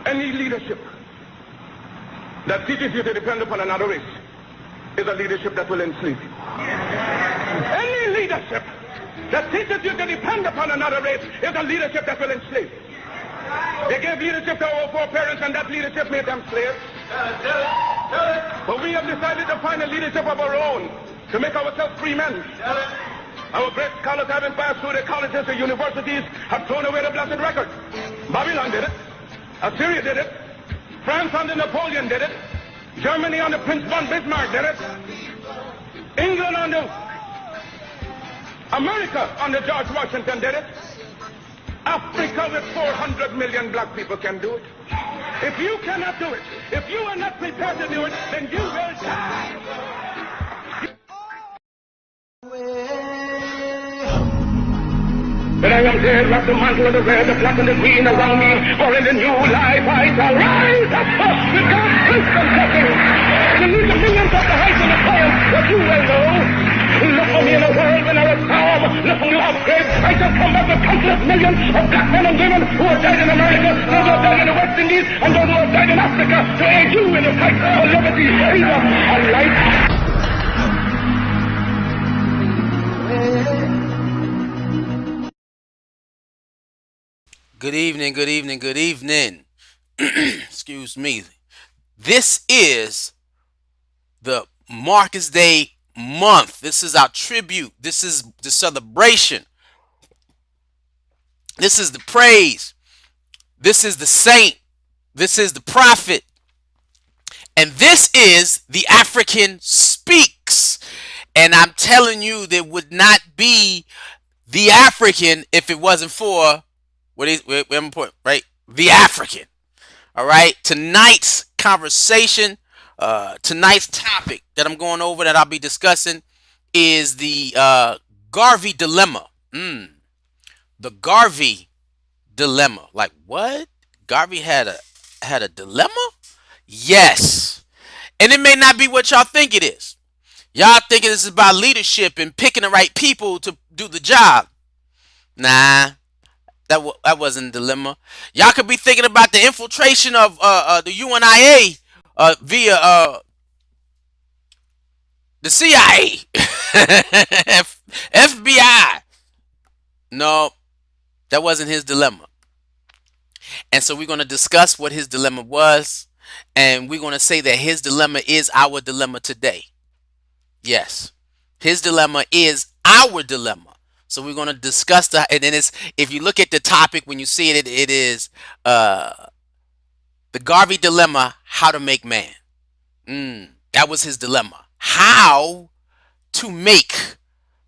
Any leadership that teaches you to depend upon another race is a leadership that will enslave you. Any leadership that teaches you to depend upon another race is a leadership that will enslave you. They gave leadership to our foreparents, and that leadership made them slaves. But we have decided to find a leadership of our own to make ourselves free men. Our great scholars have passed through the colleges, the universities, have thrown away the blessed record. Babylon did it. Assyria did it. France under Napoleon did it. Germany under Prince von Bismarck did it. England under America under George Washington did it. Africa with 400 million black people can do it. If you cannot do it, if you are not prepared to do it, then you will die. But I am dead, wrap the mantle of the red, the black and the green around me, for in the new life I shall rise up with God's wisdom blessing. And lead the millions of the heights and the triumph that you will know. Look for me in a world when I was calm. Look for me off grave. I shall come back with countless millions of black men and women who have died in America, those who have died in the West Indies, and those who have died in Africa to aid you in the fight for liberty, freedom, and life. Good evening, good evening, good evening. Excuse me. This is the Marcus Day month. This is our tribute. This is the celebration. This is the praise. This is the saint. This is the prophet. And this is the African Speaks. And I'm telling you, there would not be the African if it wasn't for right? The African. All right. Tonight's conversation, tonight's topic that I'm going over, that I'll be discussing, is the Garvey Dilemma. The Garvey Dilemma. Like what? Garvey had a dilemma? Yes. And it may not be what y'all think it is. Y'all thinking this is about leadership and picking the right people to do the job. Nah. That wasn't a dilemma. Y'all could be thinking about the infiltration of the UNIA via the CIA, FBI. No, that wasn't his dilemma. And so we're going to discuss what his dilemma was, and we're going to say that his dilemma is our dilemma today. Yes, his dilemma is our dilemma. So we're going to discuss that, and then if you look at the topic, when you see it, it is the Garvey Dilemma: How to Make Man. That was his dilemma. How to make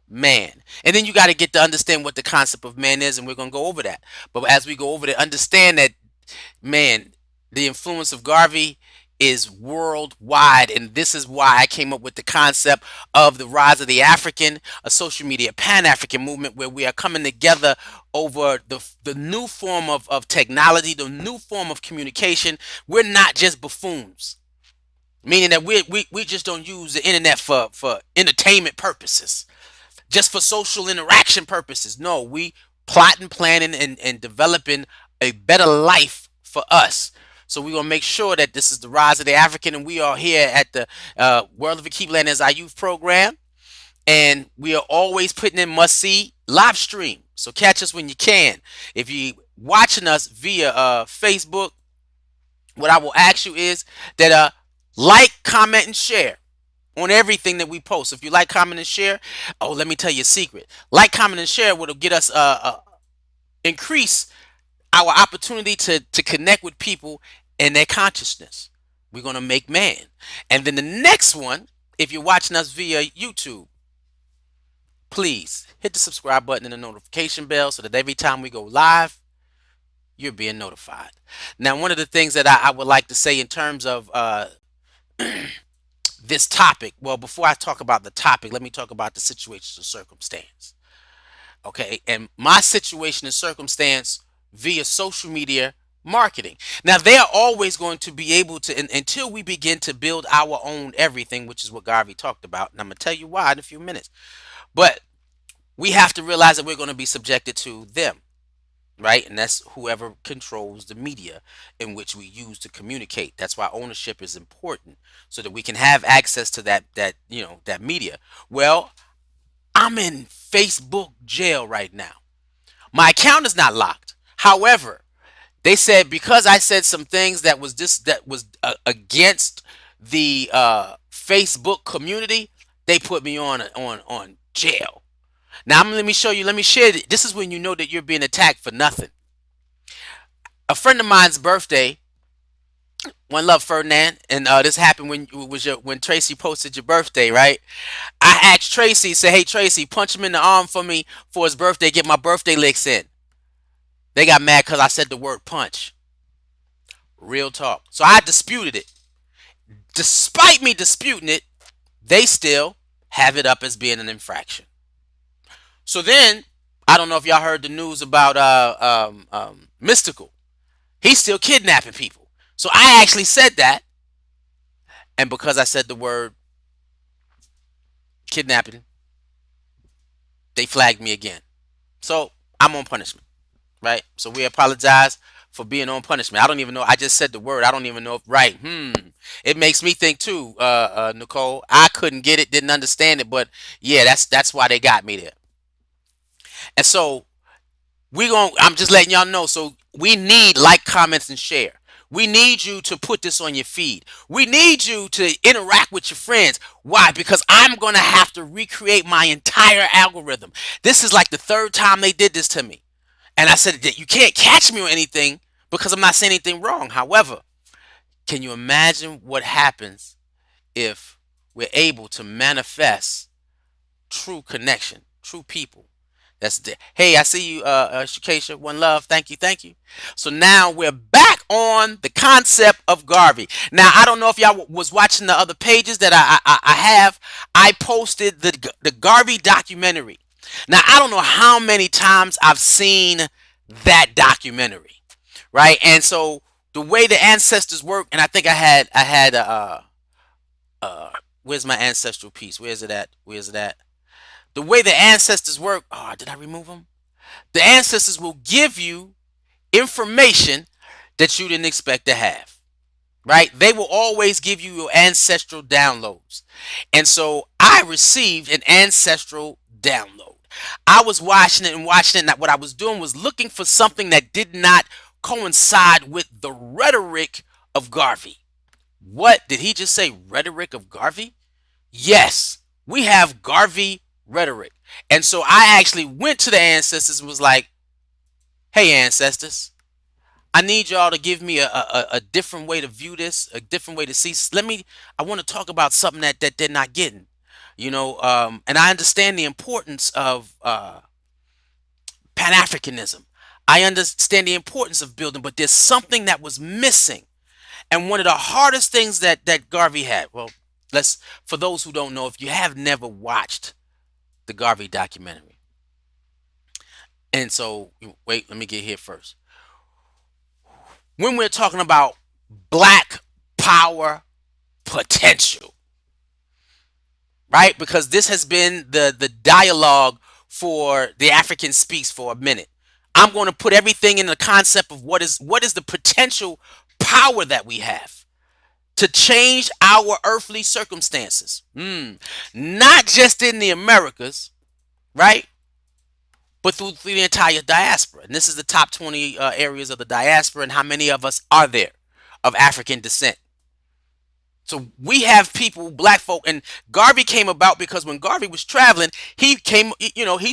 man. And then you got to get to understand what the concept of man is, and we're going to go over that. But as we go over it, understand that, man, the influence of Garvey is worldwide, and this is why I came up with the concept of the rise of the African, a social media Pan-African movement, where we are coming together over the new form of technology, the new form of communication. We're not just buffoons, meaning that we just don't use the internet for entertainment purposes, just for social interaction purposes. No, we plotting, planning, and developing a better life for us. So we're going to make sure that this is the rise of the African, and we are here at the World of Keepland as our youth program, and we are always putting in must-see live stream. So catch us when you can. If you're watching us via Facebook, what I will ask you is that like, comment, and share on everything that we post. If you like, comment, and share, let me tell you a secret. Like, comment, and share will get us increase our opportunity to connect with people and their consciousness. We're going to make man. And then the next one, if you're watching us via YouTube, please hit the subscribe button and the notification bell so that every time we go live, you're being notified. Now, one of the things that I would like to say in terms of this topic, well, before I talk about the topic, let me talk about the situation and circumstance. Okay, and my situation and circumstance via social media marketing. Now, they are always going to be able to, until we begin to build our own everything, which is what Garvey talked about. And I'm going to tell you why in a few minutes. But we have to realize that we're going to be subjected to them. right? And that's whoever controls the media in which we use to communicate. That's why ownership is important, so that we can have access to that media. Well, I'm in Facebook jail right now. My account is not locked. However, they said because I said some things that was against the Facebook community, they put me on jail. Now let me show you. Let me share. This is when you know that you're being attacked for nothing. A friend of mine's birthday. One love, Ferdinand, and this happened when Tracy posted your birthday, right? I asked Tracy, say, "Hey Tracy, punch him in the arm for me for his birthday. Get my birthday licks in." They got mad because I said the word punch. Real talk. So I disputed it. Despite me disputing it, they still have it up as being an infraction. So then, I don't know if y'all heard the news about Mystical. He's still kidnapping people. So I actually said that, and because I said the word kidnapping, they flagged me again. So I'm on punishment, right? So we apologize for being on punishment. I don't even know. I just said the word. I don't even know if right. It makes me think too, Nicole. I couldn't get it, didn't understand it, but yeah, that's why they got me there. And so I'm just letting y'all know. So we need like, comments, and share. We need you to put this on your feed. We need you to interact with your friends. Why? Because I'm going to have to recreate my entire algorithm. This is like the third time they did this to me. And I said that you can't catch me or anything because I'm not saying anything wrong. However, can you imagine what happens if we're able to manifest true connection, true people? That's the hey, I see you, Shakesha. One love, thank you, thank you. So now we're back on the concept of Garvey. Now I don't know if y'all was watching the other pages that I have. I posted the Garvey documentary. Now I don't know how many times I've seen that documentary, right? And so the way the ancestors work, and I think I had where's my ancestral piece? Where's it at? Where's it at? The way the ancestors work. Oh, did I remove them? The ancestors will give you information that you didn't expect to have, right? They will always give you your ancestral downloads. And so I received an ancestral download. I was watching it and watching it, and what I was doing was looking for something that did not coincide with the rhetoric of Garvey. What did he just say? Rhetoric of Garvey? Yes, we have Garvey rhetoric. And so I actually went to the ancestors and was like, hey, ancestors, I need y'all to give me a different way to view this, a different way to see. I want to talk about something that they're not getting, and I understand the importance of Pan Africanism. I understand the importance of building, but there's something that was missing. And one of the hardest things that Garvey had, well, for those who don't know, if you have never watched the Garvey documentary, and so wait, let me get here first. When we're talking about black power potential, right? Because this has been the dialogue for DaAfrican Speaks for a minute. I'm going to put everything in the concept of what is the potential power that we have to change our earthly circumstances. Not just in the Americas, right? But through the entire diaspora. And this is the top 20 areas of the diaspora, and how many of us are there of African descent. So we have people, black folk, and Garvey came about because when Garvey was traveling, he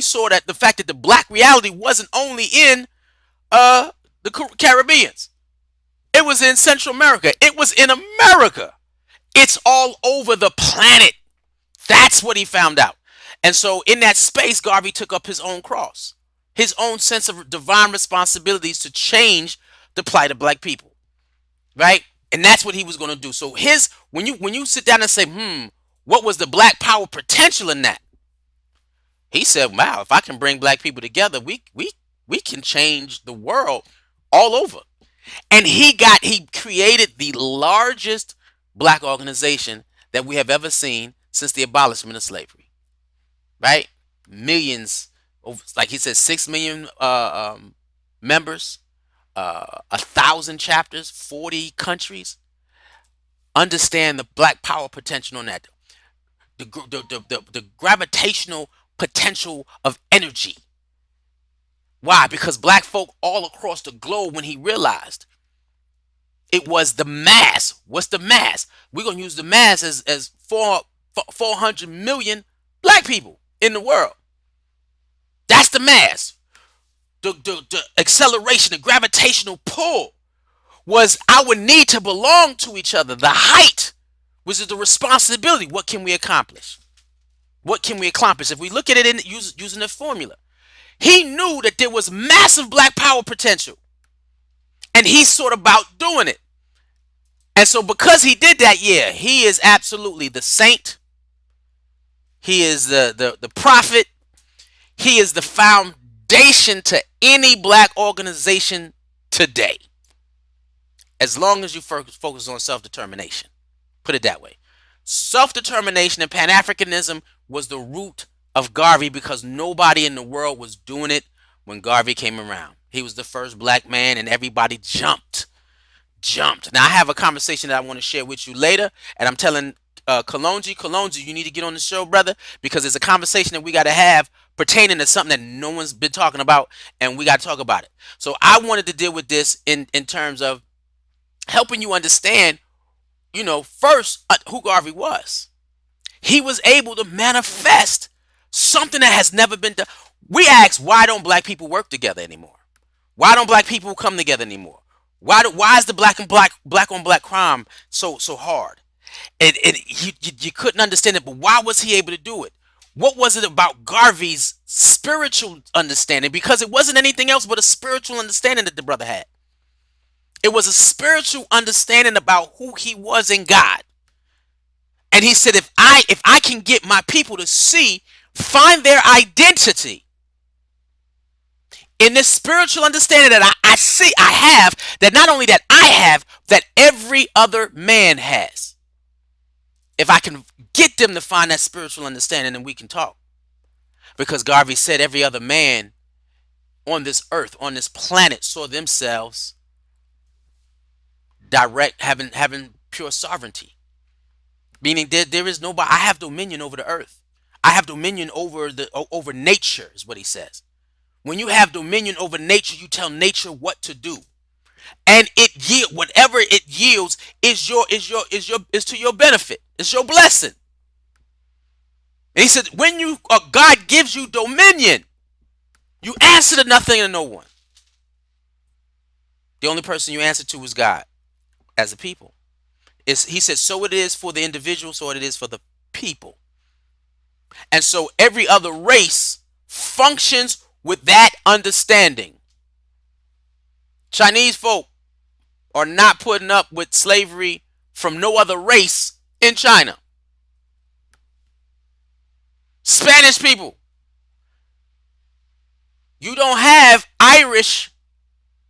saw that the fact that the black reality wasn't only in the Caribbeans. It was in Central America. It was in America. It's all over the planet. That's what he found out. And so in that space, Garvey took up his own cross, his own sense of divine responsibilities to change the plight of black people, right? And that's what he was going to do. So when you sit down and say, what was the black power potential in that? He said, wow, if I can bring black people together, we can change the world all over. And he created the largest black organization that we have ever seen since the abolishment of slavery, right? Millions, like he said, 6 million members, 1,000 chapters, 40 countries. Understand the black power potential on that. The gravitational potential of energy. Why? Because black folk all across the globe, when he realized it was the mass. What's the mass? We're going to use the mass as 400 million black people in the world. That's the mass. The acceleration, the gravitational pull was our need to belong to each other. The height was the responsibility. What can we accomplish? What can we accomplish? If we look at it using the formula, he knew that there was massive black power potential, and he's sort of about doing it. And so because he did that, yeah, he is absolutely the saint. He is the prophet. He is the foundation to any black organization today. As long as you focus on self-determination. Put it that way. Self-determination and Pan-Africanism was the root of Garvey, because nobody in the world was doing it when Garvey came around. He was the first black man, and everybody jumped. Now, I have a conversation that I want to share with you later, and I'm telling Kalonji, you need to get on the show, brother, because it's a conversation that we got to have pertaining to something that no one's been talking about, and we got to talk about it. So I wanted to deal with this in terms of helping you understand, first, who Garvey was. He was able to manifest something that has never been done. We ask, why don't black people work together anymore? Why don't black people come together anymore? Why is the black on black crime so hard? And you couldn't understand it, but why was he able to do it? What was it about Garvey's spiritual understanding? Because it wasn't anything else but a spiritual understanding that the brother had. It was a spiritual understanding about who he was in God. And he said, if I can get my people to find their identity in this spiritual understanding that I have, that not only that I have, that every other man has. If I can get them to find that spiritual understanding, then we can talk. Because Garvey said every other man on this earth, on this planet, saw themselves direct, having pure sovereignty. Meaning there is nobody. I have dominion over the earth. I have dominion over nature, is what he says. When you have dominion over nature, you tell nature what to do, and whatever it yields is to your benefit. It's your blessing. And he said, when God gives you dominion, you answer to nothing and no one. The only person you answer to is God, as a people. He said, so it is for the individual, so it is for the people. And so every other race functions with that understanding. Chinese folk are not putting up with slavery from no other race in China. Spanish people. You don't have Irish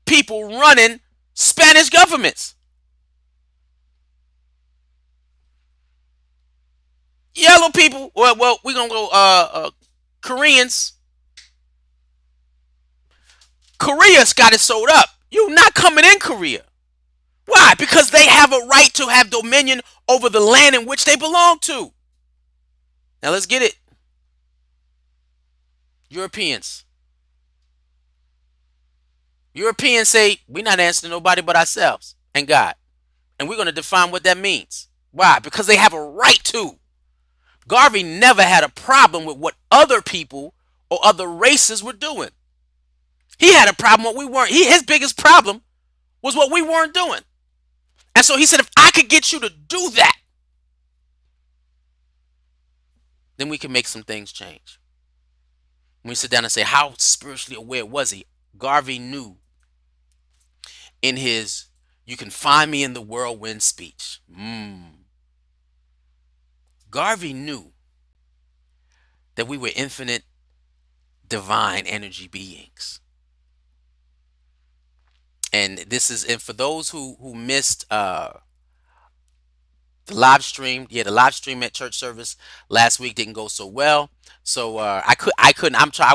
people running Spanish governments. Yellow people, well, we're going to go Koreans. Korea's got it sold up. You're not coming in Korea. Why? Because they have a right to have dominion over the land in which they belong to. Now let's get it. Europeans say, we're not answering to nobody but ourselves and God. And we're going to define what that means. Why? Because they have a right to. Garvey never had a problem with what other people or other races were doing. He had a problem with what we weren't. His biggest problem was what we weren't doing. And so he said, if I could get you to do that, then we can make some things change. When we sit down and say, how spiritually aware was he? Garvey knew in his, you can find me in the whirlwind speech. Garvey knew that we were infinite divine energy beings. And this is, and for those who missed the live stream, the live stream at church service last week didn't go so well. So I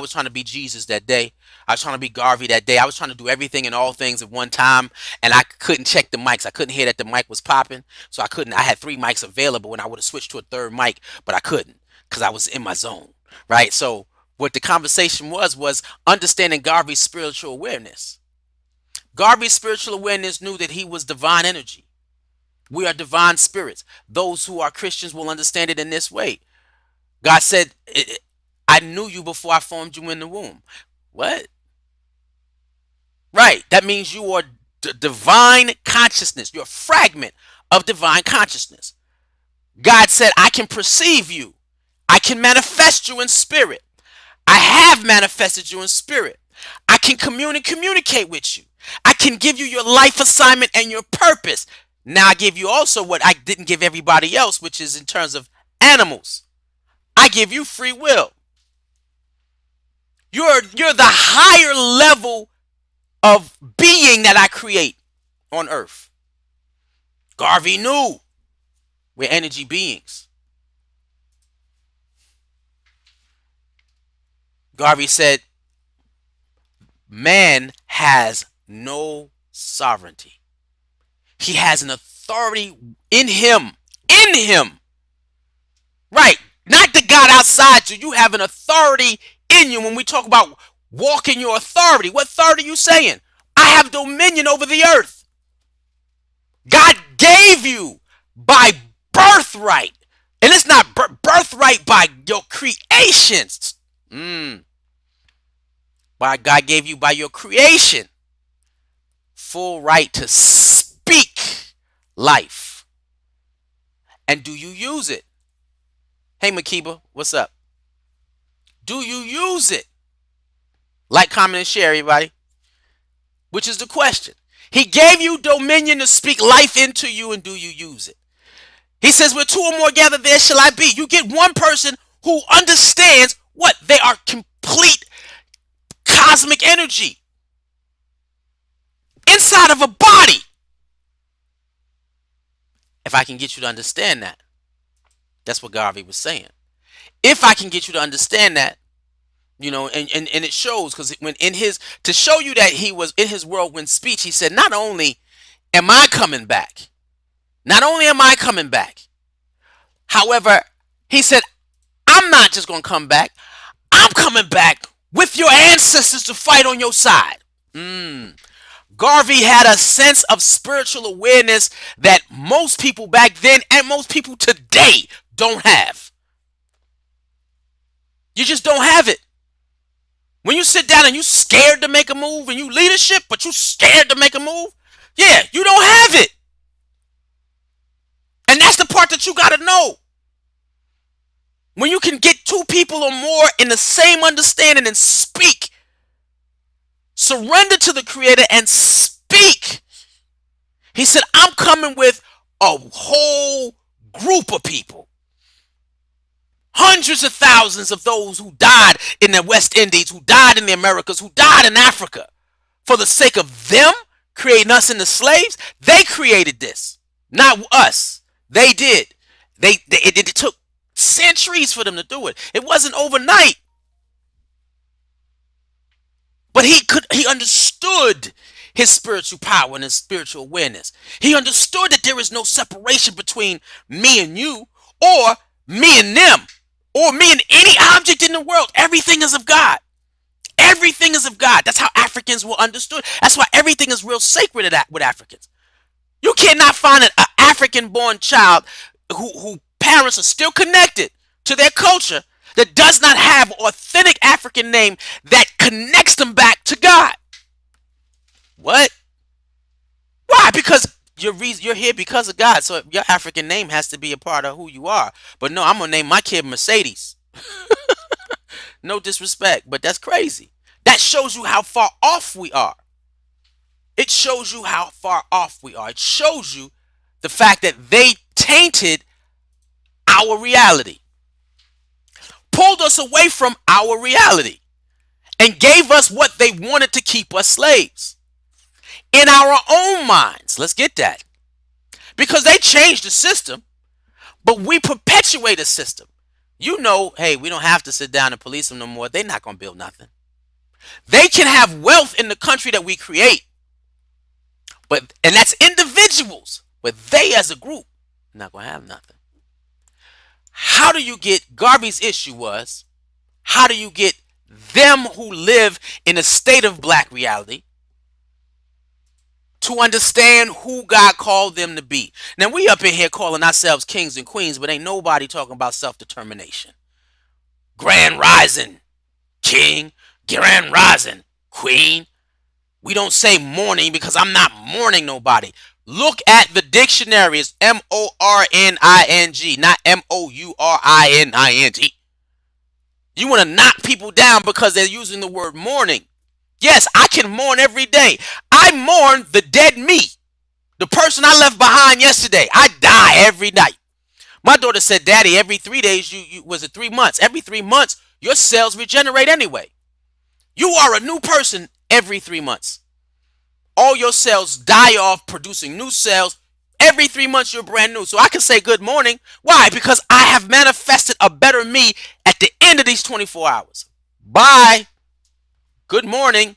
was trying to be Jesus that day. I was trying to be Garvey that day. I was trying to do everything and all things at one time, and I couldn't check the mics. I couldn't hear that the mic was popping, so I couldn't. I had 3 mics available, and I would have switched to a third mic, but I couldn't because I was in my zone, right? So what the conversation was understanding Garvey's spiritual awareness. Garvey's spiritual awareness knew that he was divine energy. We are divine spirits. Those who are Christians will understand it in this way. God said, I knew you before I formed you in the womb. What? Right. That means you are divine consciousness. You're a fragment of divine consciousness. God said, I can perceive you. I can manifest you in spirit. I have manifested you in spirit. I can communicate with you. I can give you your life assignment and your purpose. Now I give you also what I didn't give everybody else, which is in terms of animals. I give you free will. You're the higher level of being that I create on earth. Garvey knew we're energy beings. Garvey said, man has no sovereignty. He has an authority in him. In him. Right. Not the God outside you. You have an authority in you. When we talk about walking your authority, what authority are you saying? I have dominion over the earth. God gave you by birthright. And it's not birthright by your creations. By God gave you by your creation full right to speak life. And do you use it? Hey, Makiba, what's up? Do you use it? Like, comment, and share, everybody. Which is the question. He gave you dominion to speak life into you, and do you use it? He says, where 2 or more gather, there shall I be. You get one person who understands what? They are complete cosmic energy inside of a body. If I can get you to understand that, that's what Garvey was saying. If I can get you to understand that, you know, and it shows, because when in his, to show you that he was in his whirlwind speech, he said, not only am I coming back, however, he said, I'm not just going to come back, I'm coming back with your ancestors to fight on your side. Garvey had a sense of spiritual awareness that most people back then and most people today don't have. You just don't have it. When you sit down and you scared to make a move, and you leadership, but you scared to make a move, yeah, you don't have it. And that's the part that you got to know. When you can get 2 people or more in the same understanding and speak, surrender to the Creator and speak. He said, I'm coming with a whole group of people. Hundreds of thousands of those who died in the West Indies, who died in the Americas, who died in Africa. For the sake of them creating us into slaves, they created this. Not us. They did. It took centuries for them to do it. It wasn't overnight. But he understood his spiritual power and his spiritual awareness. He understood that there is no separation between me and you, or me and them, or me and any object in the world. Everything is of God. Everything is of God. That's how Africans were understood. That's why everything is real sacred with Africans. You cannot find an African-born child who parents are still connected to their culture that does not have authentic African name that connects them back to God. What? Why? Because you're here because of God. So your African name has to be a part of who you are. But no, I'm going to name my kid Mercedes. No disrespect, but that's crazy. That shows you how far off we are. It shows you how far off we are. It shows you the fact that they tainted our reality, pulled us away from our reality, and gave us what they wanted to keep us slaves in our own minds. Let's get that. Because they changed the system, but we perpetuate a system. You know, hey, we don't have to sit down and police them no more. They're not going to build nothing. They can have wealth in the country that we create, and that's individuals, but they as a group not gonna have nothing. How do you get Garvey's issue was how do you get them who live in a state of black reality to understand who God called them to be? Now we up in here calling ourselves kings and queens, but ain't nobody talking about self-determination. Grand rising king, grand rising queen. We don't say mourning because I'm not mourning nobody. Look at the dictionary. It's M-O-R-N-I-N-G, not M-O-U-R-I-N-I-N-G. You want to knock people down because they're using the word mourning. Yes, I can mourn every day. I mourn the dead me, the person I left behind yesterday. I die every night. My daughter said, Daddy, every 3 days, was it 3 months? Every 3 months, your cells regenerate anyway. You are a new person every 3 months. All your cells die off, producing new cells. Every 3 months, you're brand new. So I can say good morning. Why? Because I have manifested a better me at the end of these 24 hours. Bye. Good morning.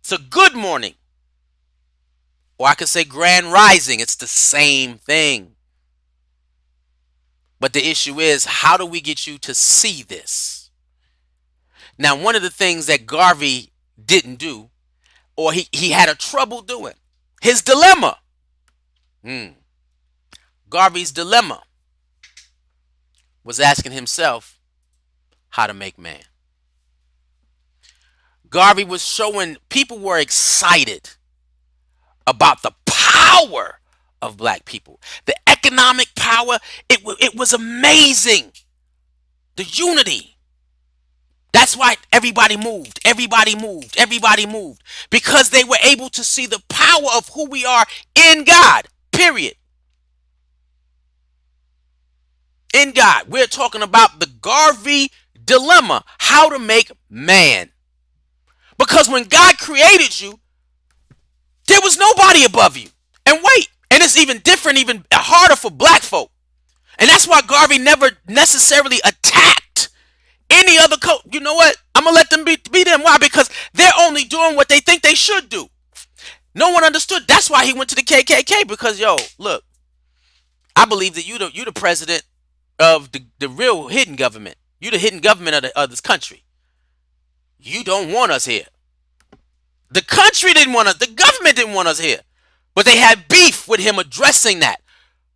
It's a good morning. Or I could say grand rising. It's the same thing. But the issue is, how do we get you to see this? Now, one of the things that Garvey didn't do, or he had a trouble doing, his dilemma. Garvey's dilemma was asking himself how to make man. Garvey was showing people were excited about the power of black people, the economic power. It was amazing. The unity. That's why everybody moved, because they were able to see the power of who we are in God, period. In God. We're talking about the Garvey Dilemma, how to make man. Because when God created you, there was nobody above you. And wait, and it's even different, even harder for black folk. And that's why Garvey never necessarily attacked any other you know what? I'm going to let them be them. Why? Because they're only doing what they think they should do. No one understood. That's why he went to the KKK. Because, yo, look, I believe that you the president of the real hidden government. You the hidden government of this country. You don't want us here. The country didn't want us. The government didn't want us here. But they had beef with him addressing that.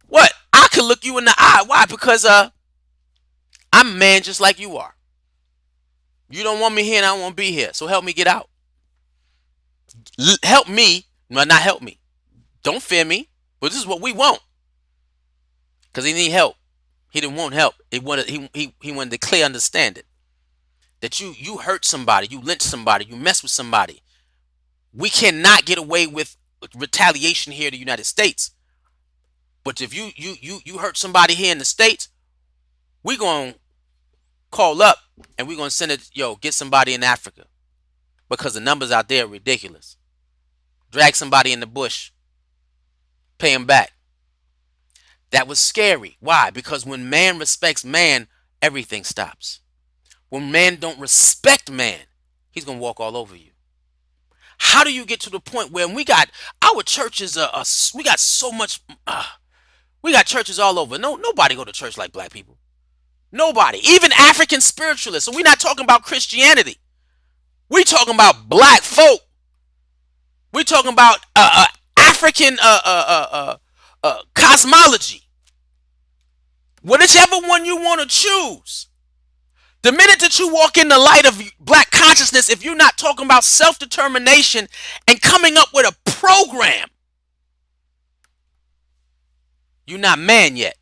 What? I could look you in the eye. Why? Because I'm a man just like you are. You don't want me here and I don't want to be here. So help me get out. Help me. Well, not help me. Don't fear me. But this is what we want. Because he need help. He didn't want help. He wanted the clear understanding. That you hurt somebody. You lynch somebody. You mess with somebody. We cannot get away with retaliation here in the United States. But if you hurt somebody here in the States, we're going to call up and we're going to send it, get somebody in Africa. Because the numbers out there are ridiculous. Drag somebody in the bush. Pay him back. That was scary. Why? Because when man respects man, everything stops. When man don't respect man, he's going to walk all over you. How do you get to the point where we got our churches we got so much we got churches all over. Nobody go to church like black people. Nobody. Even African spiritualists. And we're not talking about Christianity. We're talking about black folk. We're talking about African cosmology. Whichever one you want to choose. The minute that you walk in the light of black consciousness, if you're not talking about self-determination and coming up with a program, you're not man yet.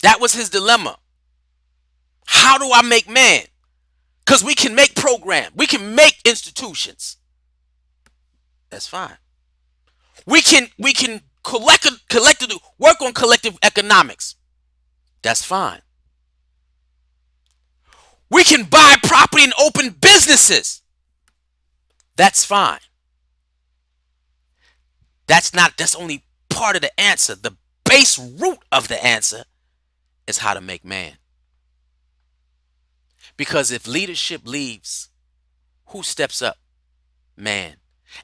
That was his dilemma. How do I make man? Because we can make programs. We can make institutions. That's fine. We can collectively work on collective economics. That's fine. We can buy property and open businesses. That's fine. That's only part of the answer. The base root of the answer is how to make man. Because if leadership leaves, who steps up? Man.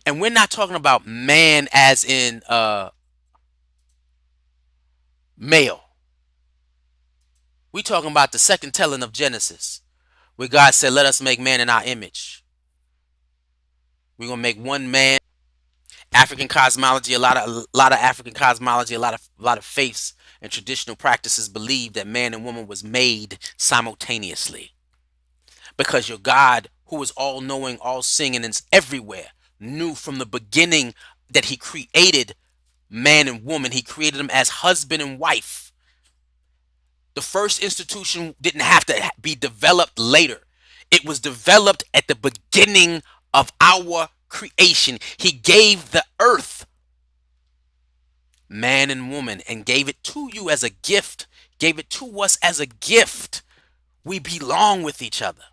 And we're not talking about man as in male. We're talking about the second telling of Genesis, where God said, let us make man in our image. We're going to make one man. African cosmology, a lot of African cosmology, a lot of faiths and traditional practices believe that man and woman was made simultaneously. Because your God, who is all knowing, all seeing, and is everywhere, knew from the beginning that he created man and woman. He created them as husband and wife. The first institution didn't have to be developed later. It was developed at the beginning of our creation. He gave the earth, man and woman, and gave it to you as a gift. Gave it to us as a gift. We belong with each other.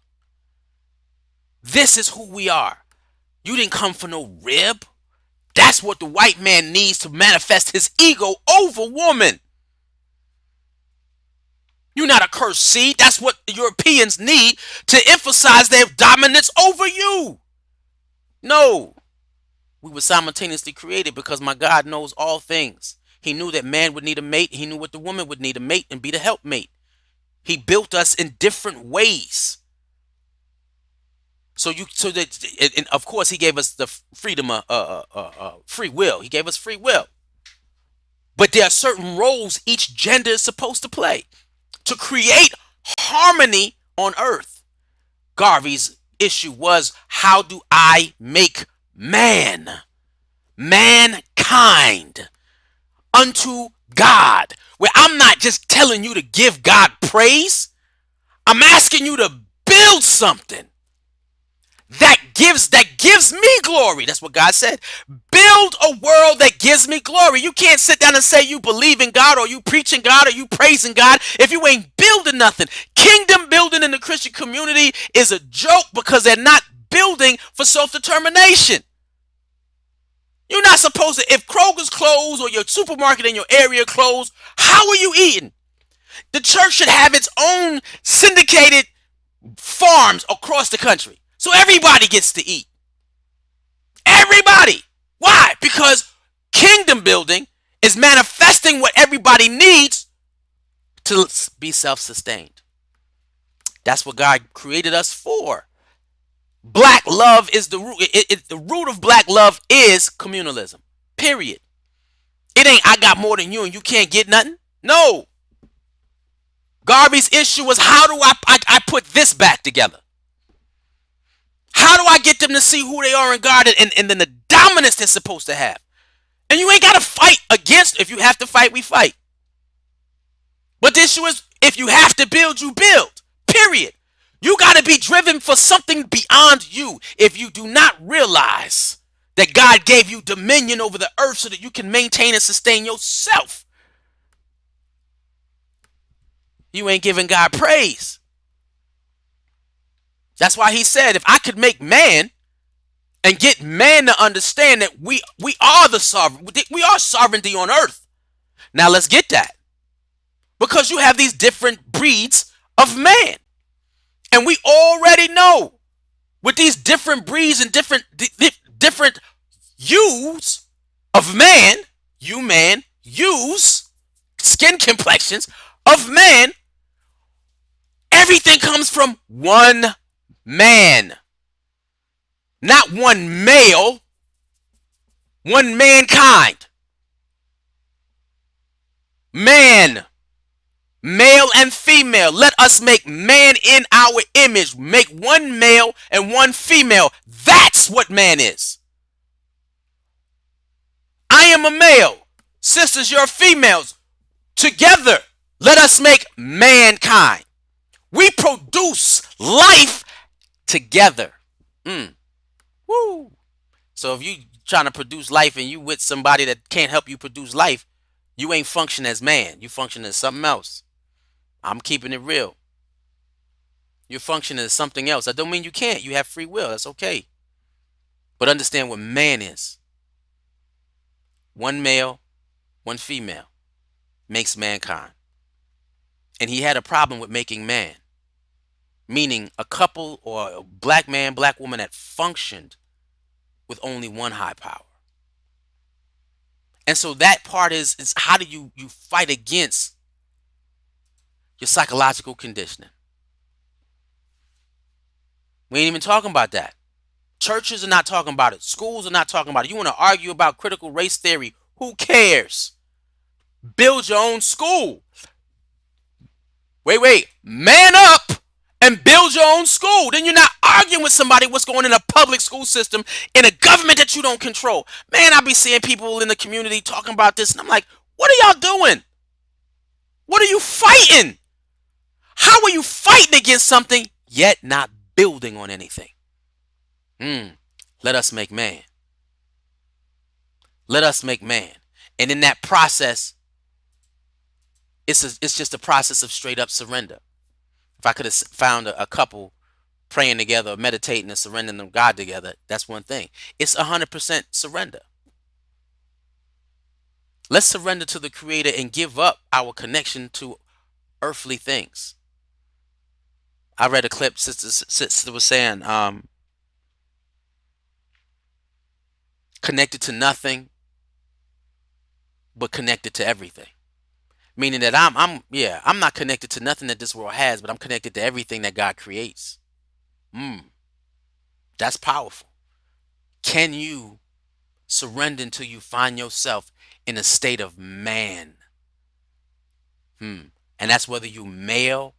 This is who we are. You didn't come for no rib. That's what the white man needs to manifest his ego over woman. You're not a cursed seed. That's what the Europeans need to emphasize their dominance over you. No. We were simultaneously created because my God knows all things. He knew that man would need a mate. He knew what the woman would need a mate and be the helpmate. He built us in different ways. And of course, he gave us the freedom of free will. He gave us free will. But there are certain roles each gender is supposed to play to create harmony on earth. Garvey's issue was, how do I make mankind unto God? Where I'm not just telling you to give God praise. I'm asking you to build something that gives me glory. That's what God said. Build a world that gives me glory. You can't sit down and say you believe in God, or you preaching God, or you praising God if you ain't building nothing. Kingdom building in the Christian community is a joke because they're not building for self-determination. You're not supposed to, if Kroger's closed or your supermarket in your area closed, how are you eating? The church should have its own syndicated farms across the country, so everybody gets to eat. Everybody. Why? Because kingdom building is manifesting what everybody needs to be self-sustained. That's what God created us for. Black love is the root. The root of black love is communalism. Period. It ain't I got more than you and you can't get nothing. No. Garvey's issue was, how do I put this back together? How do I get them to see who they are in God and then the dominance they're supposed to have? And you ain't got to fight against. If you have to fight, we fight. But the issue is, if you have to build, you build. Period. You got to be driven for something beyond you. If you do not realize that God gave you dominion over the earth so that you can maintain and sustain yourself, you ain't giving God praise. That's why he said, if I could make man and get man to understand that we are the sovereign, we are sovereignty on earth. Now let's get that. Because you have these different breeds of man. And we already know with these different breeds and different hues of man, hues, skin complexions of man, everything comes from one man. Not one male, one mankind. Man. Male and female. Let us make man in our image. Make one male and one female. That's what man is. I am a male. Sisters, you're females. Together, let us make mankind. We produce life together. Woo. So if you trying to produce life and you with somebody that can't help you produce life, you ain't function as man. You function as something else. I'm keeping it real. You're functioning as something else. That don't mean you can't. You have free will. That's okay. But understand what man is. One male, one female makes mankind. And he had a problem with making man. meaning a couple or a black man, black woman that functioned with only one high power. And so that part is how do you fight against your psychological conditioning? We ain't even talking about that. Churches are not talking about it. Schools are not talking about it. You want to argue about critical race theory? Who cares? Build your own school. Wait. Man up and build your own school. Then you're not arguing with somebody what's going in a public school system in a government that you don't control. Man, I be seeing people in the community talking about this, and I'm like, what are y'all doing? What are you fighting? How are you fighting against something yet not building on anything? Let us make man. Let us make man. And in that process, it's just a process of straight up surrender. If I could have found a couple praying together, meditating and surrendering to God together, that's one thing. It's 100% surrender. Let's surrender to the Creator and give up our connection to earthly things. I read a clip, sister was saying, connected to nothing, but connected to everything. Meaning that I'm not connected to nothing that this world has, but I'm connected to everything that God creates. That's powerful. Can you surrender until you find yourself in a state of man? And that's whether you male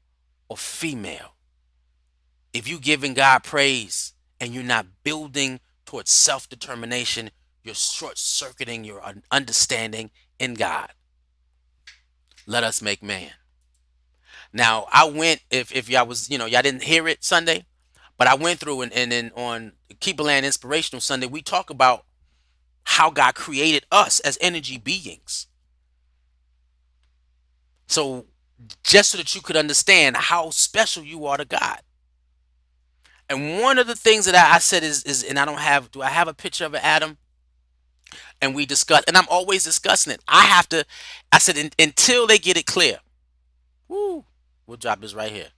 or female. If you giving God praise and you're not building towards self-determination, you're short-circuiting your understanding in God. Let us make man. Now, I went, if y'all was, y'all didn't hear it Sunday, but I went through and then on Keep a Land Inspirational Sunday, we talk about how God created us as energy beings. So just so that you could understand how special you are to God. And one of the things that I said is, and do I have a picture of it, Adam? And we discussed, and I'm always discussing it. I said, until they get it clear. Woo, we'll drop this right here.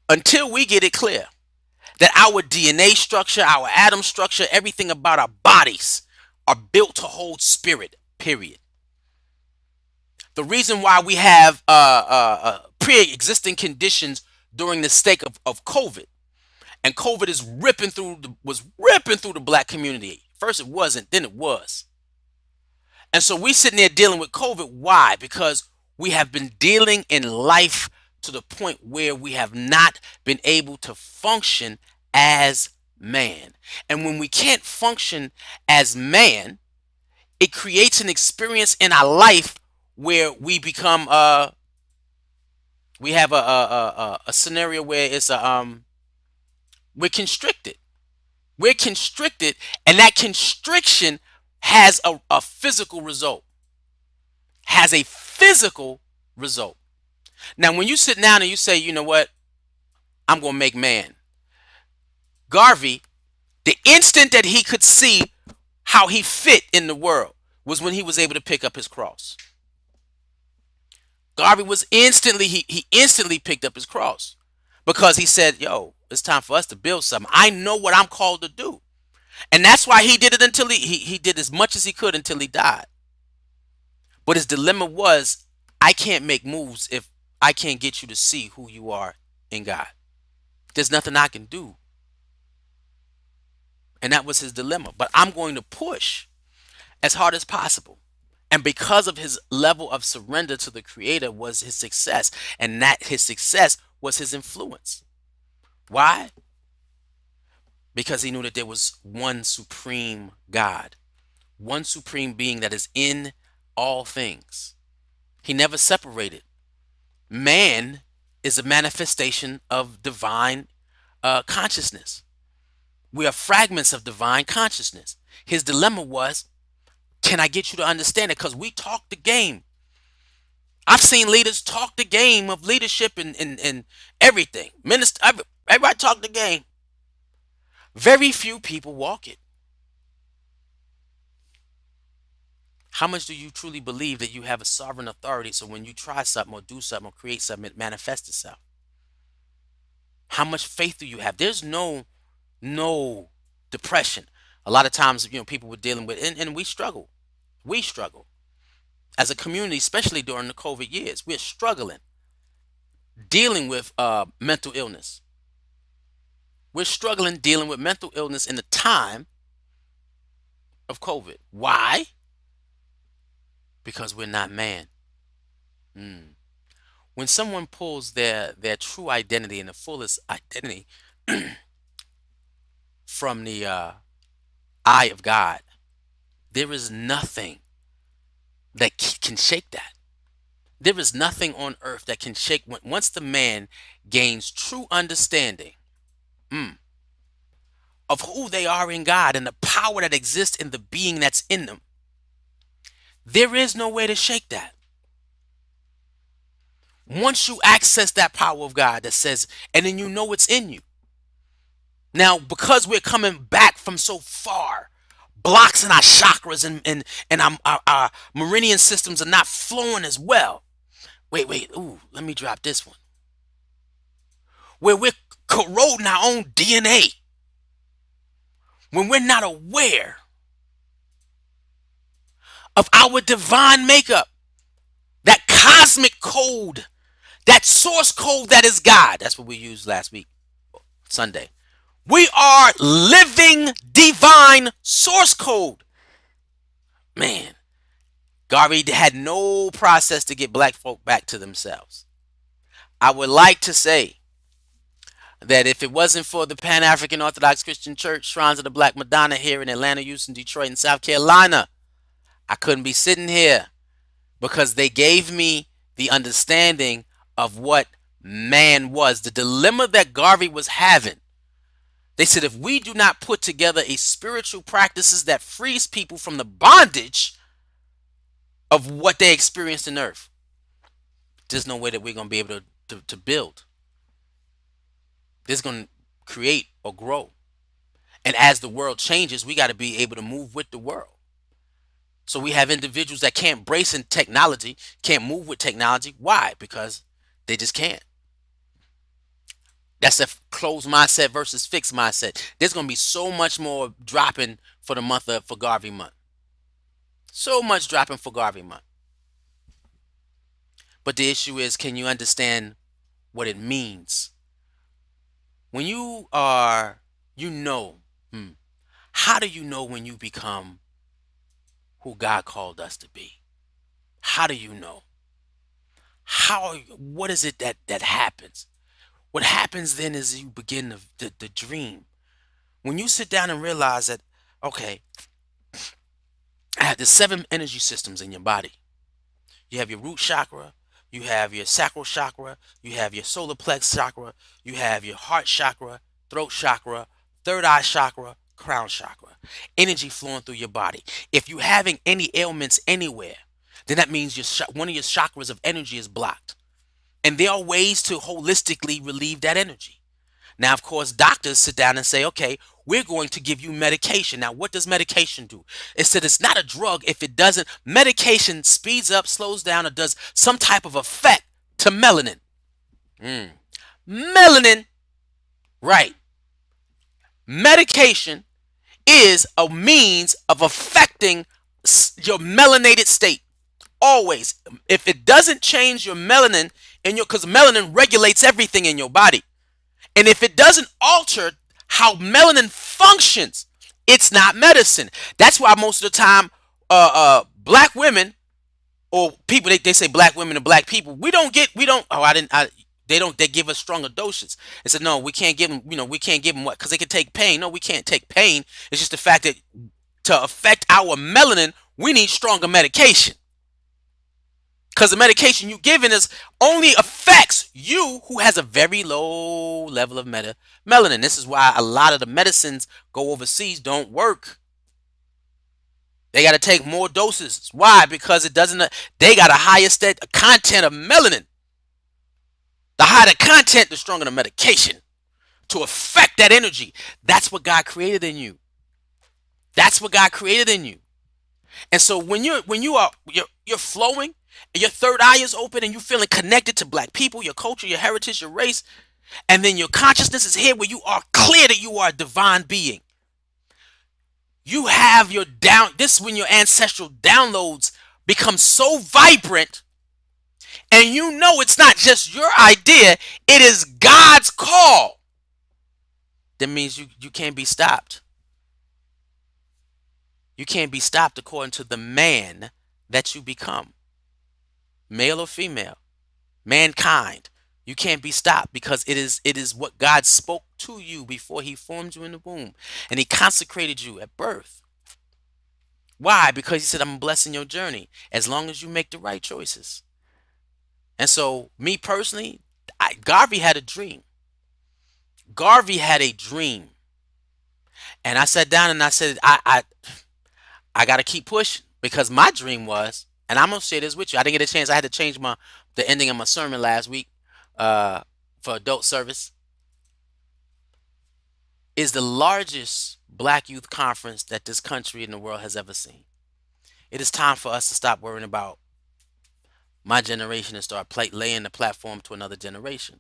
Until we get it clear that our DNA structure, our atom structure, everything about our bodies are built to hold spirit, period. The reason why we have pre-existing conditions during the state of COVID, and COVID is was ripping through the black community. First it wasn't, then it was. And so we sitting there dealing with COVID. Why? Because we have been dealing in life to the point where we have not been able to function as man. And when we can't function as man, it creates an experience in our life where we become we have a scenario where it's we're constricted. We're constricted, and that constriction has a physical result. Has a physical result. Now, when you sit down and you say, you know what, I'm going to make man. Garvey, the instant that he could see how he fit in the world was when he was able to pick up his cross. Garvey was he instantly picked up his cross because he said, yo, it's time for us to build something. I know what I'm called to do. And that's why he did it until he did as much as he could until he died. But his dilemma was, I can't make moves if I can't get you to see who you are in God. There's nothing I can do. And that was his dilemma. But I'm going to push as hard as possible. And because of his level of surrender to the Creator was his success. And that his success was his influence. Why? Because he knew that there was one supreme God. One supreme being that is in all things. He never separated. Man is a manifestation of divine consciousness. We are fragments of divine consciousness. His dilemma was, can I get you to understand it? Because we talk the game. I've seen leaders talk the game of leadership and everything. Everybody talk the game. Very few people walk it. How much do you truly believe that you have a sovereign authority so when you try something or do something or create something, it manifests itself? How much faith do you have? There's no depression. A lot of times, people were dealing with, and we struggle. We struggle as a community, especially during the COVID years. We're struggling dealing with mental illness. We're struggling dealing with mental illness in the time of COVID. Why? Because we're not man. When someone pulls their true identity and the fullest identity from the eye of God, there is nothing that can shake that. There is nothing on earth that can shake once the man gains true understanding of who they are in God and the power that exists in the being that's in them. There is no way to shake that. Once you access that power of God that says, and then you know it's in you. Now, because we're coming back from so far, blocks in our chakras and our meridian systems are not flowing as well. Wait, let me drop this one. Where we're corroding our own DNA. When we're not aware of our divine makeup, that cosmic code, that source code that is God. That's what we used last week, Sunday. We are living divine source code. Man, Garvey had no process to get black folk back to themselves. I would like to say that if it wasn't for the Pan-African Orthodox Christian Church, Shrines of the Black Madonna here in Atlanta, Houston, Detroit, and South Carolina, I couldn't be sitting here, because they gave me the understanding of what man was, the dilemma that Garvey was having. They said, if we do not put together a spiritual practices that frees people from the bondage of what they experienced in earth, there's no way that we're going to be able to build. This is going to create or grow. And as the world changes, we got to be able to move with the world. So we have individuals that can't brace in technology, can't move with technology. Why? Because they just can't. That's a closed mindset versus fixed mindset. There's going to be so much more dropping for the for Garvey month. So much dropping for Garvey month. But the issue is, can you understand what it means? When you are, how do you know when you become who God called us to be? How do you know? What is it that happens? What happens then is you begin the dream. When you sit down and realize that, okay, I have the 7 energy systems in your body. You have your root chakra, you have your sacral chakra, you have your solar plex chakra, you have your heart chakra, throat chakra, third eye chakra, crown chakra. Energy flowing through your body. If you're having any ailments anywhere, then that means one of your chakras of energy is blocked. And there are ways to holistically relieve that energy. Now, of course, doctors sit down and say, okay, we're going to give you medication. Now, what does medication do? It said it's not a drug if it doesn't. Medication speeds up, slows down, or does some type of effect to melanin. Melanin, right. Medication is a means of affecting your melanated state. Always. If it doesn't change your melanin because melanin regulates everything in your body. And if it doesn't alter how melanin functions, it's not medicine. That's why most of the time, black women or people, they say black women and black people, they give us stronger doses. They said, no, we can't give them, what? Because they can take pain. No, we can't take pain. It's just the fact that to affect our melanin, we need stronger medication. Because the medication you're giving us only affects you who has a very low level of melanin. This is why a lot of the medicines go overseas don't work. They got to take more doses. Why? Because they got a higher content of melanin. The higher the content, the stronger the medication to affect that energy. That's what God created in you. That's what God created in you. And so when you're flowing, and your third eye is open, and you're feeling connected to black people, your culture, your heritage, your race, And then your consciousness is here where you are clear that you are a divine being. You have your this is when your ancestral downloads become so vibrant, and you know it's not just your idea, it is God's call. That means you can't be stopped. You can't be stopped according to the man that you become, male or female, mankind. You can't be stopped because it is what God spoke to you before he formed you in the womb, and he consecrated you at birth. Why? Because he said, I'm blessing your journey as long as you make the right choices. And so, me personally, Garvey had a dream. Garvey had a dream. And I sat down and I said, I got to keep pushing, because my dream was, and I'm going to share this with you. I didn't get a chance. I had to change the ending of my sermon last week for adult service. Is the largest black youth conference that this country and the world has ever seen. It is time for us to stop worrying about my generation and start laying the platform to another generation.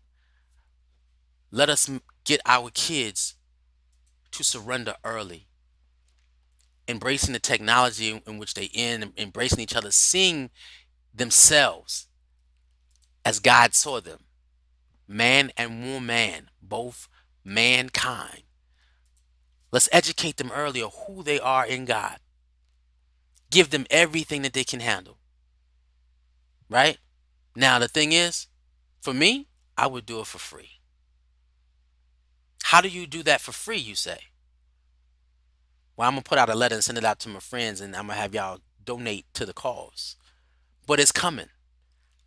Let us get our kids to surrender early, embracing the technology in which they in, embracing each other, seeing themselves as God saw them, man and woman, both mankind. Let's educate them early on who they are in God. Give them everything that they can handle. Right? Now, the thing is, for me, I would do it for free. How do you do that for free, you say? Well, I'm going to put out a letter and send it out to my friends, and I'm going to have y'all donate to the cause. But it's coming.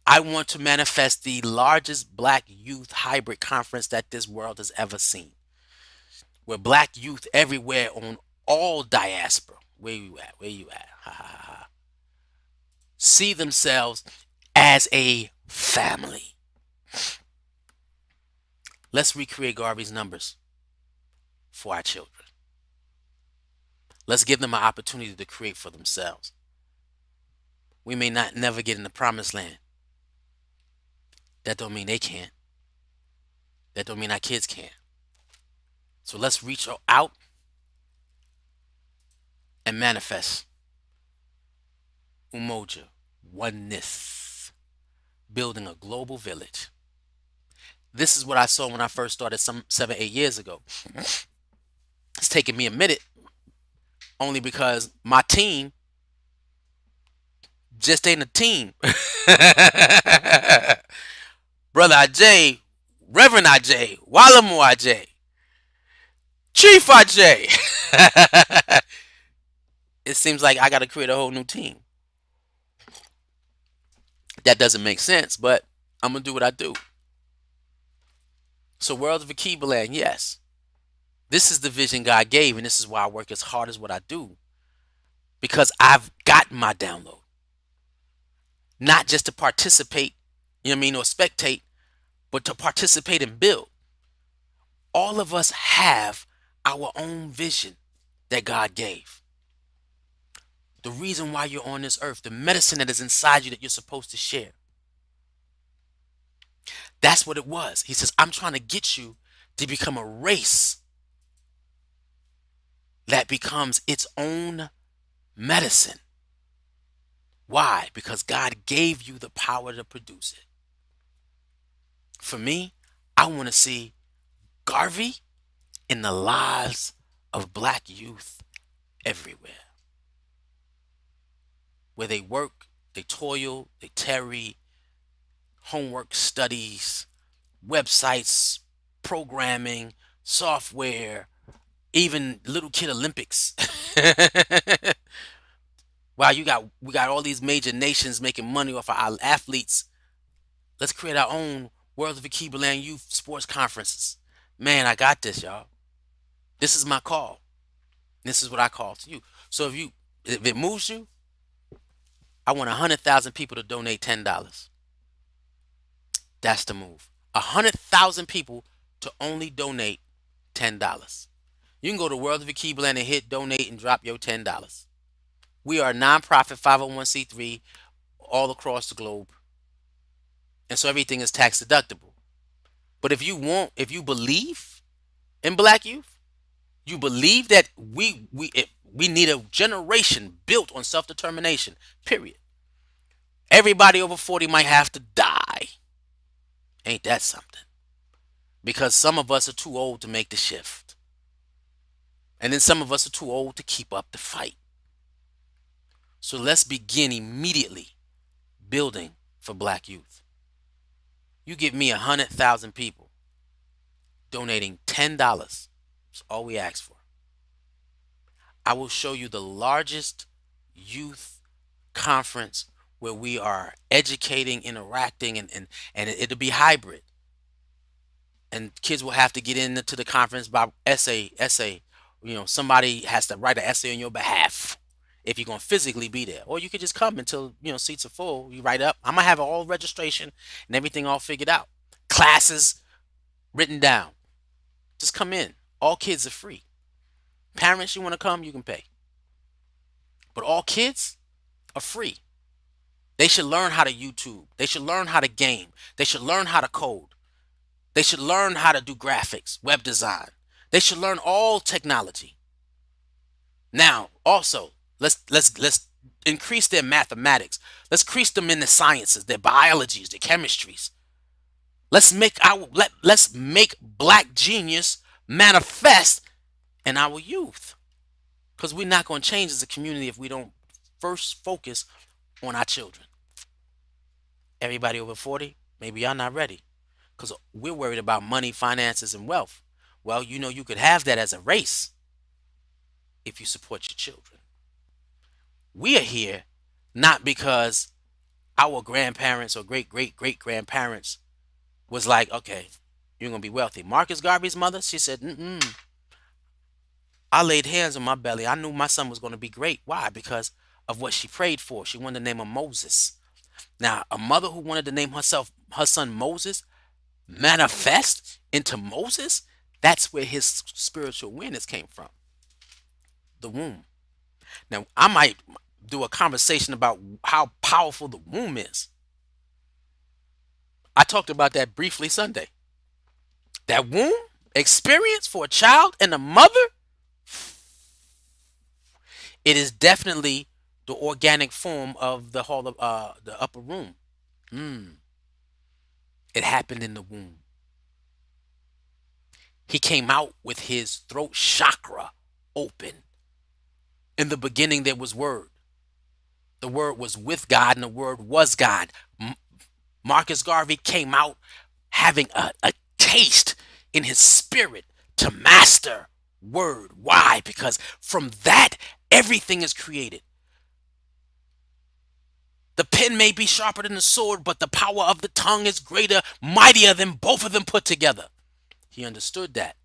I want to manifest the largest black youth hybrid conference that this world has ever seen, where black youth everywhere on all diaspora, where you at, ha ha ha ha, see themselves as a family. Let's recreate Garvey's numbers for our children. Let's give them an opportunity to create for themselves. We may not never get in the promised land. That don't mean they can't. That don't mean our kids can't. So let's reach out and manifest umoja, oneness, building a global village. This is what I saw when I first started some 7-8 years ago. It's taken me a minute, only because my team just ain't a team. Brother Ajay, Reverend Ajay, Walamu Ajay, Chief Ajay. It seems like I got to create a whole new team. That doesn't make sense, but I'm going to do what I do. So World of Akiba Land, yes. This is the vision God gave, and this is why I work as hard as what I do. Because I've gotten my download. Not just to participate, or spectate, but to participate and build. All of us have our own vision that God gave. The reason why you're on this earth, the medicine that is inside you that you're supposed to share. That's what it was. He says, I'm trying to get you to become a race that becomes its own medicine. Why? Because God gave you the power to produce it. For me, I want to see Garvey in the lives of black youth everywhere. Where they work, they toil, they tarry, homework, studies, websites, programming, software, even little kid Olympics. Wow, we got all these major nations making money off of our athletes. Let's create our own World of Akiba Land Youth Sports Conferences. Man, I got this, y'all. This is my call. This is what I call to you. So if it moves you, I want 100,000 people to donate $10. That's the move. 100,000 people to only donate $10. You can go to World of Akiba Land and hit donate and drop your $10. We are a nonprofit 501c3 all across the globe. And so everything is tax deductible. But if you believe in black youth, you believe that we need a generation built on self-determination. Period. Everybody over 40 might have to die. Ain't that something? Because some of us are too old to make the shift. And then some of us are too old to keep up the fight. So let's begin immediately building for black youth. You give me 100,000 people donating $10. That's all we ask for. I will show you the largest youth conference where we are educating, interacting, and it'll be hybrid. And kids will have to get into the conference by essay. Somebody has to write an essay on your behalf if you're going to physically be there. Or you could just come until, seats are full. You write up. I'm going to have all registration and everything all figured out. Classes written down. Just come in. All kids are free. Parents, you want to come, you can pay. But all kids are free. They should learn how to YouTube. They should learn how to game. They should learn how to code. They should learn how to do graphics, web design. They should learn all technology. Now, also, let's increase their mathematics. Let's increase them in the sciences, their biologies, their chemistries. Let's make black genius manifest in our youth. Because we're not going to change as a community if we don't first focus on our children. Everybody over 40, maybe y'all not ready. Because we're worried about money, finances, and wealth. Well, you could have that as a race if you support your children. We are here not because our grandparents or great grandparents was like, okay, you're going to be wealthy. Marcus Garvey's mother, she said, I laid hands on my belly. I knew my son was going to be great. Why? Because of what she prayed for. She wanted to name him Moses. Now, a mother who wanted to name her son Moses, manifest into Moses, that's where his spiritual awareness came from. The womb. Now, I might do a conversation about how powerful the womb is. I talked about that briefly Sunday. That womb experience for a child and a mother, it is definitely the organic form of the hall of the upper room. It happened in the womb. He came out with his throat chakra open. In the beginning, there was Word. The Word was with God, and the Word was God. Marcus Garvey came out having a taste in his spirit to master Word. Why? Because from that, everything is created. The pen may be sharper than the sword, but the power of the tongue is greater, mightier than both of them put together. He understood that.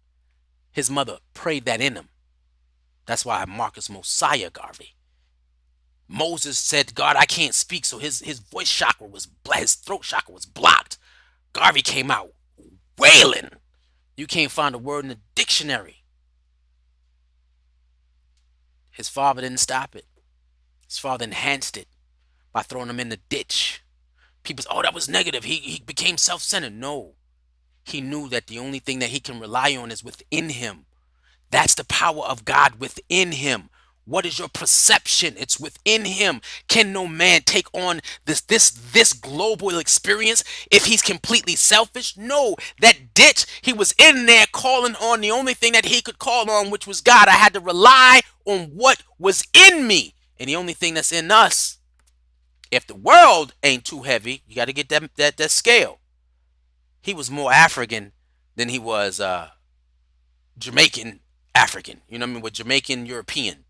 His mother prayed that in him. That's why Marcus Mosiah Garvey. Moses said, God, I can't speak, so his voice chakra his throat chakra was blocked. Garvey came out wailing. You can't find a word in the dictionary. His father didn't stop it. His father enhanced it by throwing him in the ditch. People say, oh, that was negative. He became self-centered. No. He knew that the only thing that he can rely on is within him. That's the power of God within him. What is your perception? It's within him. Can no man take on this global experience if he's completely selfish? No. That ditch, he was in there calling on the only thing that he could call on, which was God. I had to rely on what was in me. And the only thing that's in us, if the world ain't too heavy, you got to get that scale. He was more African than he was Jamaican African. You know what I mean? With Jamaican European.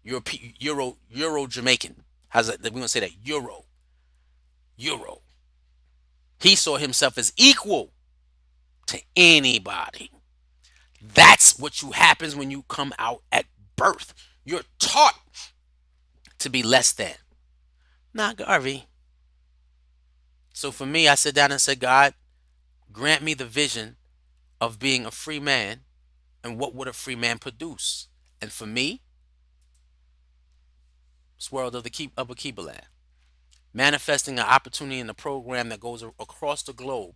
Euro Jamaican. How's that? We're going to say that. Euro. He saw himself as equal to anybody. That's what happens when you come out at birth. You're taught to be less than. Not Garvey. So for me, I sat down and said, God, grant me the vision of being a free man, and what would a free man produce? And for me, it's World of the Upper Kebaland. Manifesting an opportunity in a program that goes across the globe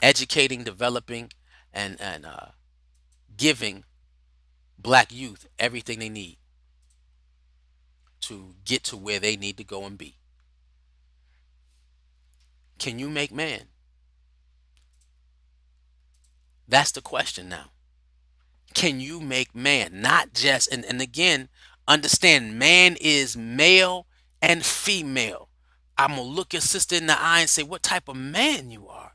educating, developing, and giving black youth everything they need to get to where they need to go and be. Can you make man? That's the question now. Can you make man? Not just, and again, understand man is male and female. I'm going to look your sister in the eye and say, what type of man you are?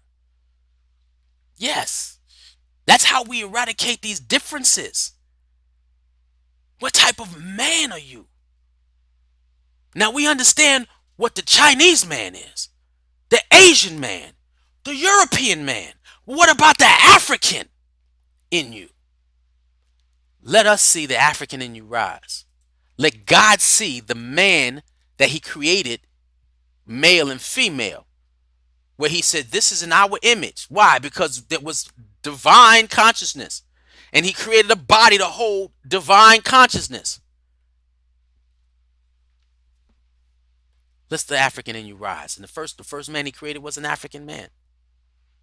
Yes. That's how we eradicate these differences. What type of man are you? Now we understand what the Chinese man is, the Asian man, the European man. What about the African in you? Let us see the African in you rise. Let God see the man that he created, male and female, where he said, this is in our image. Why? Because there was divine consciousness, and he created a body to hold divine consciousness. Let the African in you rise. And the first man he created was an African man.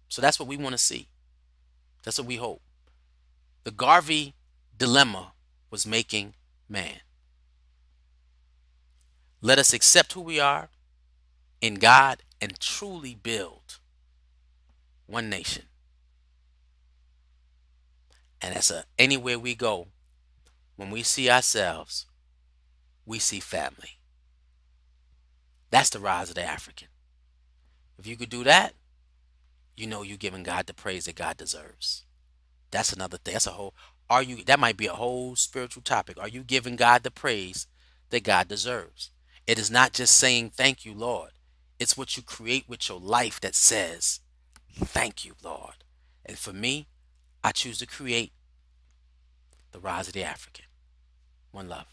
So that's what we want to see. That's what we hope. The Garvey Dilemma was making man. Let us accept who we are in God and truly build one nation. And anywhere we go, when we see ourselves, we see family. That's the rise of the African. If you could do that, you know you're giving God the praise that God deserves. That's another thing. That might be a whole spiritual topic. Are you giving God the praise that God deserves? It is not just saying thank you, Lord. It's what you create with your life that says thank you, Lord. And for me, I choose to create the rise of the African. One love.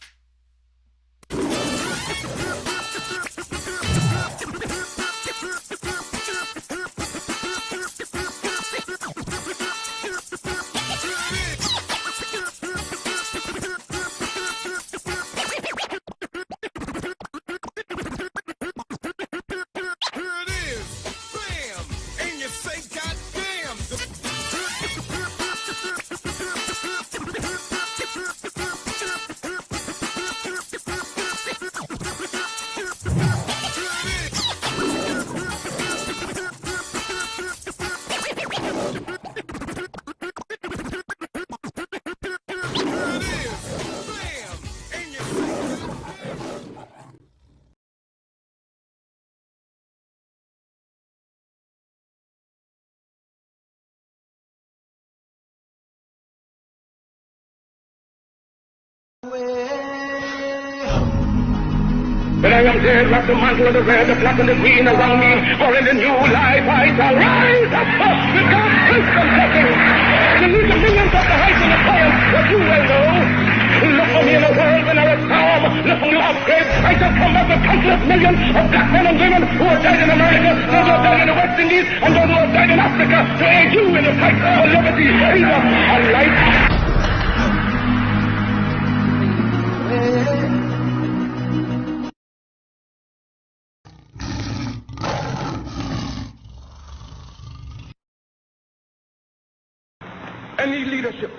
But I am dead, wrap the mantle of the red, the black, and the green around me. For in the new life I shall rise up with God's wisdom blessing. To lead the millions of the heights and the triumph that you will know. Look for me in a world when I was calm. Look for me outbreak. I shall come back with countless millions of black men and women who have died in America, those who have died in the West Indies, and those who have died in Africa to aid you in the fight for liberty, freedom, and life. Any leadership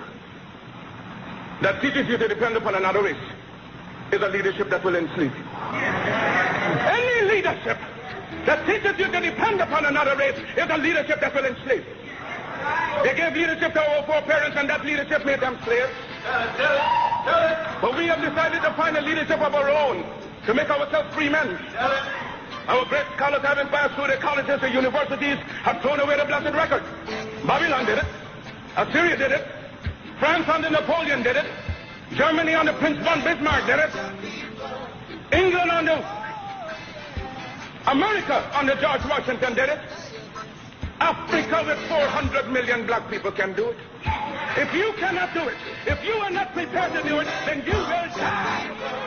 that teaches you to depend upon another race is a leadership that will enslave you. Any leadership that teaches you to depend upon another race is a leadership that will enslave you. They gave leadership to our foreparents, and that leadership made them slaves. But we have decided to find a leadership of our own to make ourselves free men. Our great scholars, having passed through the colleges and universities, have thrown away the blessed record. Babylon did it. Assyria did it. France under Napoleon did it. Germany under Prince von Bismarck did it. England under America under George Washington did it. Africa with 400 million black people can do it. If you cannot do it, if you are not prepared to do it, then you will die.